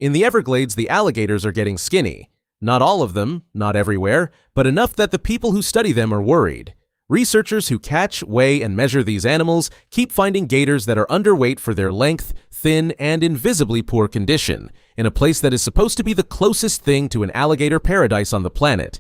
In the Everglades, the alligators are getting skinny. Not all of them, not everywhere, but enough that the people who study them are worried. Researchers who catch, weigh, and measure these animals keep finding gators that are underweight for their length, thin, and invisibly poor condition, in a place that is supposed to be the closest thing to an alligator paradise on the planet.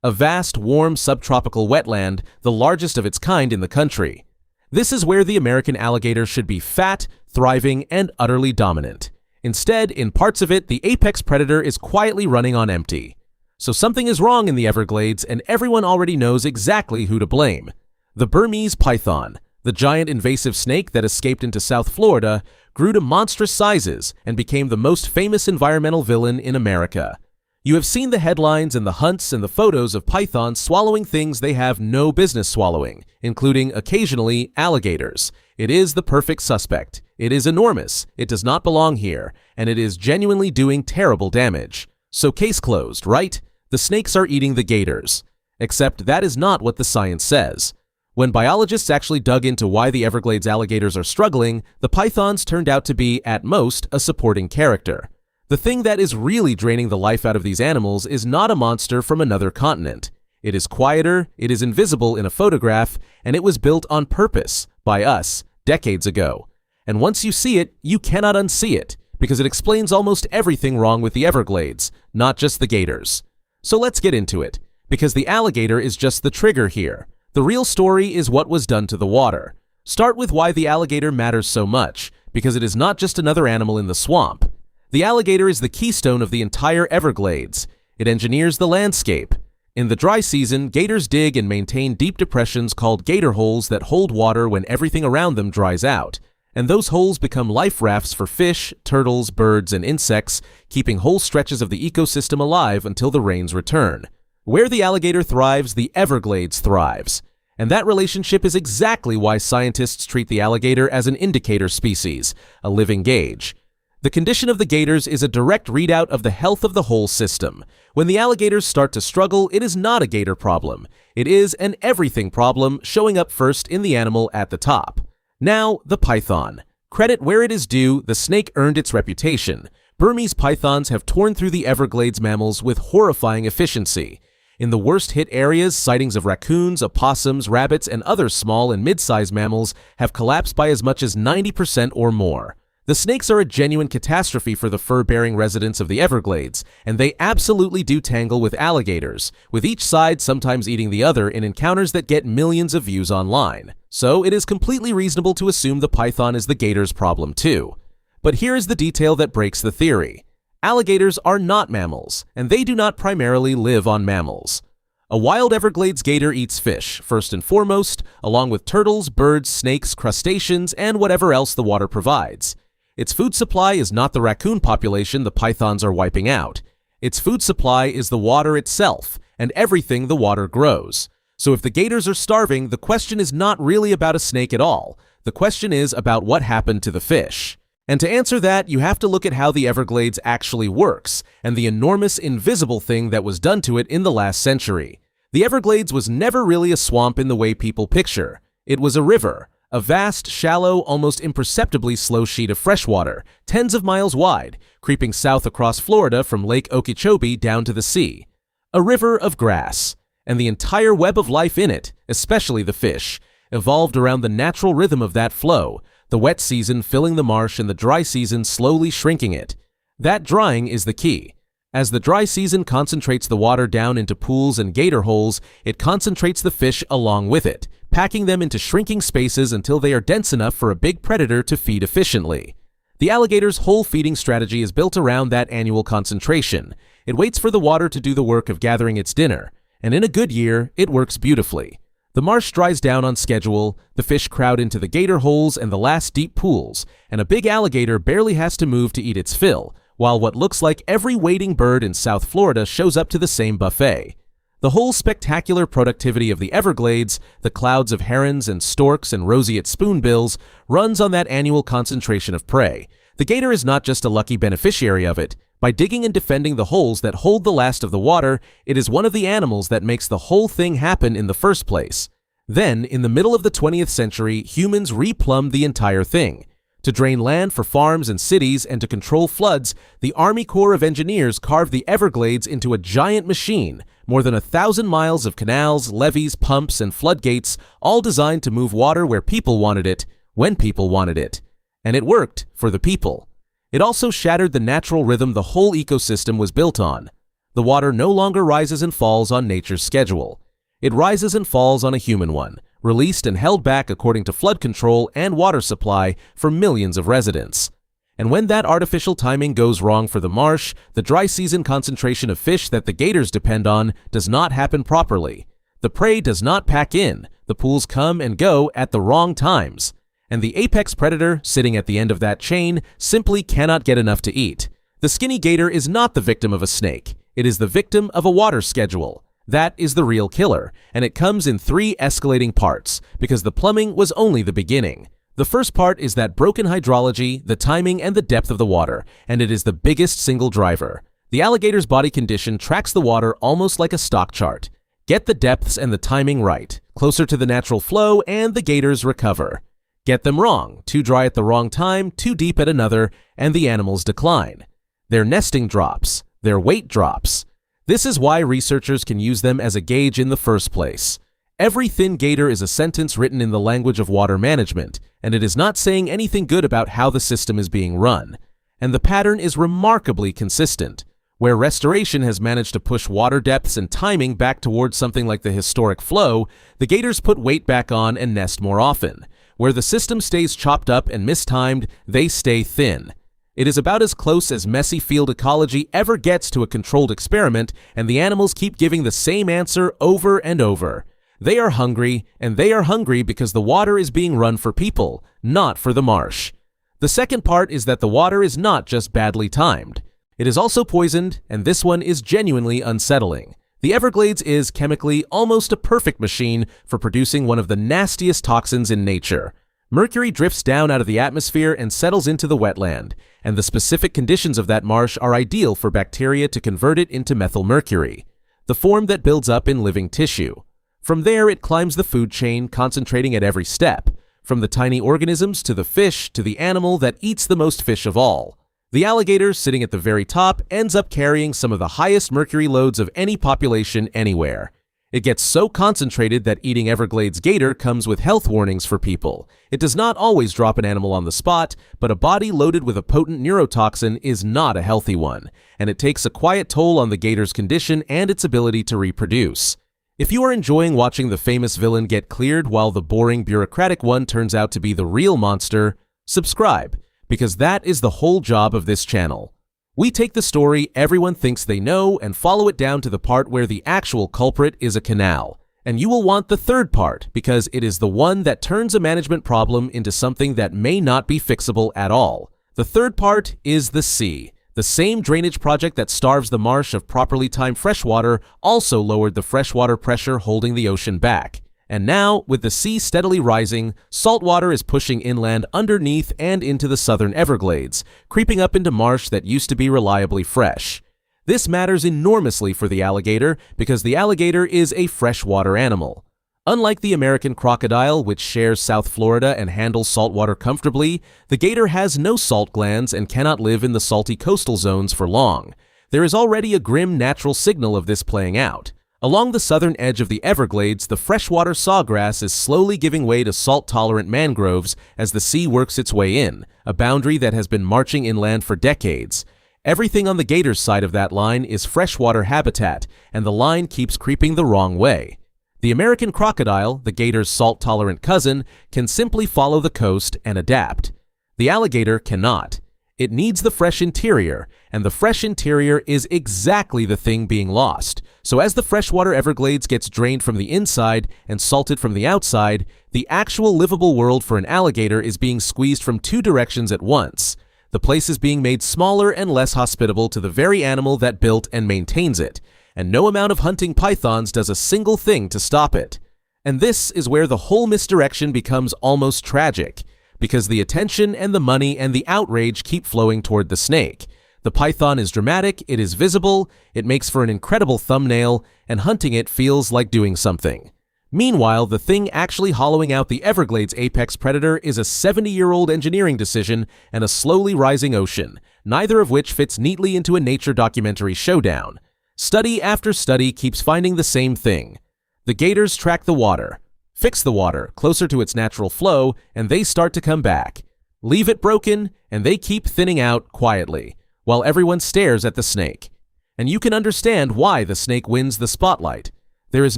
A vast, warm, subtropical wetland, the largest of its kind in the country. This is where the American alligator should be fat, thriving, and utterly dominant. Instead, in parts of it, the apex predator is quietly running on empty. So something is wrong in the Everglades, and everyone already knows exactly who to blame. The Burmese python, the giant invasive snake that escaped into South Florida, grew to monstrous sizes and became the most famous environmental villain in America. You have seen the headlines and the hunts and the photos of pythons swallowing things they have no business swallowing, including, occasionally, alligators. It is the perfect suspect. It is enormous, it does not belong here, and it is genuinely doing terrible damage. So case closed, right? The snakes are eating the gators. Except that is not what the science says. When biologists actually dug into why the Everglades alligators are struggling, the pythons turned out to be, at most, a supporting character. The thing that is really draining the life out of these animals is not a monster from another continent. It is quieter, it is invisible in a photograph, and it was built on purpose, by us, decades ago. And once you see it, you cannot unsee it, because it explains almost everything wrong with the Everglades, not just the gators. So let's get into it, because the alligator is just the trigger here. The real story is what was done to the water. Start with why the alligator matters so much, because it is not just another animal in the swamp. The alligator is the keystone of the entire Everglades. It engineers the landscape. In the dry season, gators dig and maintain deep depressions called gator holes that hold water when everything around them dries out. And those holes become life rafts for fish, turtles, birds, and insects, keeping whole stretches of the ecosystem alive until the rains return. Where the alligator thrives, the Everglades thrives. And that relationship is exactly why scientists treat the alligator as an indicator species, a living gauge. The condition of the gators is a direct readout of the health of the whole system. When the alligators start to struggle, it is not a gator problem. It is an everything problem, showing up first in the animal at the top. Now, the python. Credit where it is due, the snake earned its reputation. Burmese pythons have torn through the Everglades mammals with horrifying efficiency. In the worst-hit areas, sightings of raccoons, opossums, rabbits, and other small and mid-sized mammals have collapsed by as much as 90% or more. The snakes are a genuine catastrophe for the fur-bearing residents of the Everglades, and they absolutely do tangle with alligators, with each side sometimes eating the other in encounters that get millions of views online. So it is completely reasonable to assume the python is the gator's problem too. But here is the detail that breaks the theory. Alligators are not mammals, and they do not primarily live on mammals. A wild Everglades gator eats fish, first and foremost, along with turtles, birds, snakes, crustaceans, and whatever else the water provides. Its food supply is not the raccoon population the pythons are wiping out. Its food supply is the water itself, and everything the water grows. So if the gators are starving, the question is not really about a snake at all. The question is about what happened to the fish. And to answer that, you have to look at how the Everglades actually works, and the enormous invisible thing that was done to it in the last century. The Everglades was never really a swamp in the way people picture. It was a river. A vast, shallow, almost imperceptibly slow sheet of freshwater, tens of miles wide, creeping south across Florida from Lake Okeechobee down to the sea. A river of grass. And the entire web of life in it, especially the fish, evolved around the natural rhythm of that flow, the wet season filling the marsh and the dry season slowly shrinking it. That drying is the key. As the dry season concentrates the water down into pools and gator holes, it concentrates the fish along with it, packing them into shrinking spaces until they are dense enough for a big predator to feed efficiently. The alligator's whole feeding strategy is built around that annual concentration. It waits for the water to do the work of gathering its dinner, and in a good year, it works beautifully. The marsh dries down on schedule, the fish crowd into the gator holes and the last deep pools, and a big alligator barely has to move to eat its fill, while what looks like every wading bird in South Florida shows up to the same buffet. The whole spectacular productivity of the Everglades, the clouds of herons and storks and roseate spoonbills, runs on that annual concentration of prey. The gator is not just a lucky beneficiary of it. By digging and defending the holes that hold the last of the water, it is one of the animals that makes the whole thing happen in the first place. Then, in the middle of the 20th century, humans replumbed the entire thing. To drain land for farms and cities and to control floods, the Army Corps of Engineers carved the Everglades into a giant machine, more than 1,000 miles of canals, levees, pumps, and floodgates, all designed to move water where people wanted it, when people wanted it. And it worked for the people. It also shattered the natural rhythm the whole ecosystem was built on. The water no longer rises and falls on nature's schedule. It rises and falls on a human one, released and held back according to flood control and water supply for millions of residents. And when that artificial timing goes wrong for the marsh, the dry season concentration of fish that the gators depend on does not happen properly. The prey does not pack in, the pools come and go at the wrong times. And the apex predator, sitting at the end of that chain, simply cannot get enough to eat. The skinny gator is not the victim of a snake. It is the victim of a water schedule. That is the real killer, and it comes in 3 escalating parts, because the plumbing was only the beginning. The first part is that broken hydrology, the timing, and the depth of the water, and it is the biggest single driver. The alligator's body condition tracks the water almost like a stock chart. Get the depths and the timing right, closer to the natural flow, and the gators recover. Get them wrong, too dry at the wrong time, too deep at another, and the animals decline. Their nesting drops, their weight drops. This is why researchers can use them as a gauge in the first place. Every thin gator is a sentence written in the language of water management, and it is not saying anything good about how the system is being run. And the pattern is remarkably consistent. Where restoration has managed to push water depths and timing back towards something like the historic flow, the gators put weight back on and nest more often. Where the system stays chopped up and mistimed, they stay thin. It is about as close as messy field ecology ever gets to a controlled experiment, and the animals keep giving the same answer over and over. They are hungry, and they are hungry because the water is being run for people, not for the marsh. The second part is that the water is not just badly timed. It is also poisoned, and this one is genuinely unsettling. The Everglades is, chemically, almost a perfect machine for producing one of the nastiest toxins in nature. Mercury drifts down out of the atmosphere and settles into the wetland, and the specific conditions of that marsh are ideal for bacteria to convert it into methylmercury, the form that builds up in living tissue. From there, it climbs the food chain, concentrating at every step, from the tiny organisms to the fish to the animal that eats the most fish of all. The alligator, sitting at the very top, ends up carrying some of the highest mercury loads of any population anywhere. It gets so concentrated that eating Everglades gator comes with health warnings for people. It does not always drop an animal on the spot, but a body loaded with a potent neurotoxin is not a healthy one, and it takes a quiet toll on the gator's condition and its ability to reproduce. If you are enjoying watching the famous villain get cleared while the boring bureaucratic one turns out to be the real monster, subscribe, because that is the whole job of this channel. We take the story everyone thinks they know and follow it down to the part where the actual culprit is a canal. And you will want the third part because it is the one that turns a management problem into something that may not be fixable at all. The third part is the sea. The same drainage project that starves the marsh of properly timed freshwater also lowered the freshwater pressure holding the ocean back. And now, with the sea steadily rising, saltwater is pushing inland underneath and into the southern Everglades, creeping up into marsh that used to be reliably fresh. This matters enormously for the alligator because the alligator is a freshwater animal. Unlike the American crocodile, which shares South Florida and handles saltwater comfortably, the gator has no salt glands and cannot live in the salty coastal zones for long. There is already a grim natural signal of this playing out. Along the southern edge of the Everglades, the freshwater sawgrass is slowly giving way to salt-tolerant mangroves as the sea works its way in, a boundary that has been marching inland for decades. Everything on the gator's side of that line is freshwater habitat, and the line keeps creeping the wrong way. The American crocodile, the gator's salt-tolerant cousin, can simply follow the coast and adapt. The alligator cannot. It needs the fresh interior, and the fresh interior is exactly the thing being lost. So as the freshwater Everglades gets drained from the inside and salted from the outside, the actual livable world for an alligator is being squeezed from 2 directions at once. The place is being made smaller and less hospitable to the very animal that built and maintains it, and no amount of hunting pythons does a single thing to stop it. And this is where the whole misdirection becomes almost tragic, because the attention and the money and the outrage keep flowing toward the snake. The python is dramatic, it is visible, it makes for an incredible thumbnail, and hunting it feels like doing something. Meanwhile, the thing actually hollowing out the Everglades apex predator is a 70-year-old engineering decision and a slowly rising ocean, neither of which fits neatly into a nature documentary showdown. Study after study keeps finding the same thing. The gators track the water, fix the water closer to its natural flow, and they start to come back. Leave it broken, and they keep thinning out quietly, while everyone stares at the snake. And you can understand why the snake wins the spotlight. There is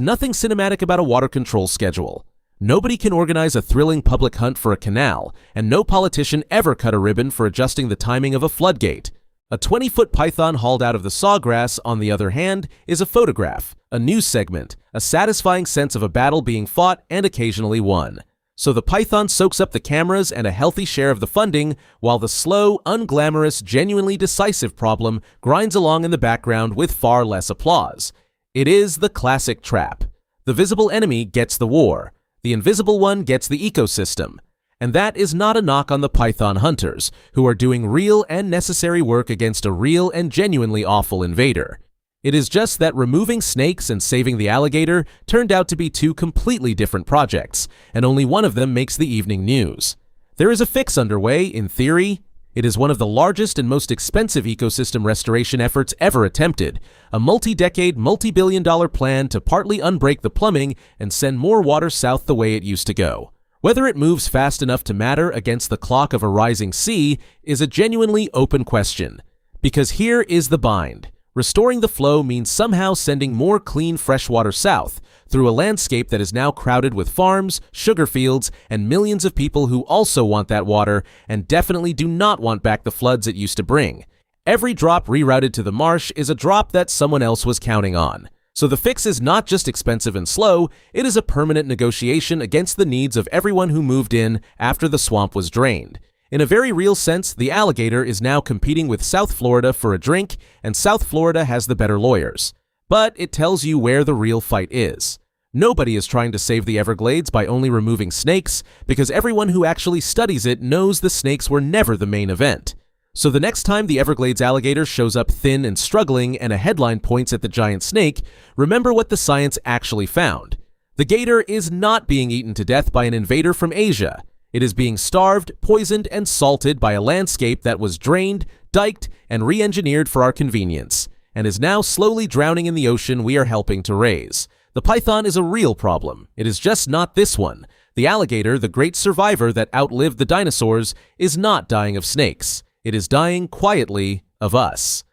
nothing cinematic about a water control schedule. Nobody can organize a thrilling public hunt for a canal, and no politician ever cut a ribbon for adjusting the timing of a floodgate. A 20-foot python hauled out of the sawgrass, on the other hand, is a photograph, a news segment, a satisfying sense of a battle being fought and occasionally won. So the python soaks up the cameras and a healthy share of the funding, while the slow, unglamorous, genuinely decisive problem grinds along in the background with far less applause. It is the classic trap. The visible enemy gets the war. The invisible one gets the ecosystem. And that is not a knock on the python hunters, who are doing real and necessary work against a real and genuinely awful invader. It is just that removing snakes and saving the alligator turned out to be two completely different projects, and only one of them makes the evening news. There is a fix underway, in theory. It is one of the largest and most expensive ecosystem restoration efforts ever attempted, a multi-decade, multi-billion-dollar plan to partly unbreak the plumbing and send more water south the way it used to go. Whether it moves fast enough to matter against the clock of a rising sea is a genuinely open question. Because here is the bind. Restoring the flow means somehow sending more clean fresh water south, through a landscape that is now crowded with farms, sugar fields, and millions of people who also want that water and definitely do not want back the floods it used to bring. Every drop rerouted to the marsh is a drop that someone else was counting on. So the fix is not just expensive and slow, it is a permanent negotiation against the needs of everyone who moved in after the swamp was drained. In a very real sense, the alligator is now competing with South Florida for a drink, and South Florida has the better lawyers. But it tells you where the real fight is. Nobody is trying to save the Everglades by only removing snakes, because everyone who actually studies it knows the snakes were never the main event. So the next time the Everglades alligator shows up thin and struggling and a headline points at the giant snake, remember what the science actually found. The gator is not being eaten to death by an invader from Asia. It is being starved, poisoned, and salted by a landscape that was drained, diked, and re-engineered for our convenience, and is now slowly drowning in the ocean we are helping to raise. The python is a real problem. It is just not this one. The alligator, the great survivor that outlived the dinosaurs, is not dying of snakes. It is dying quietly of us.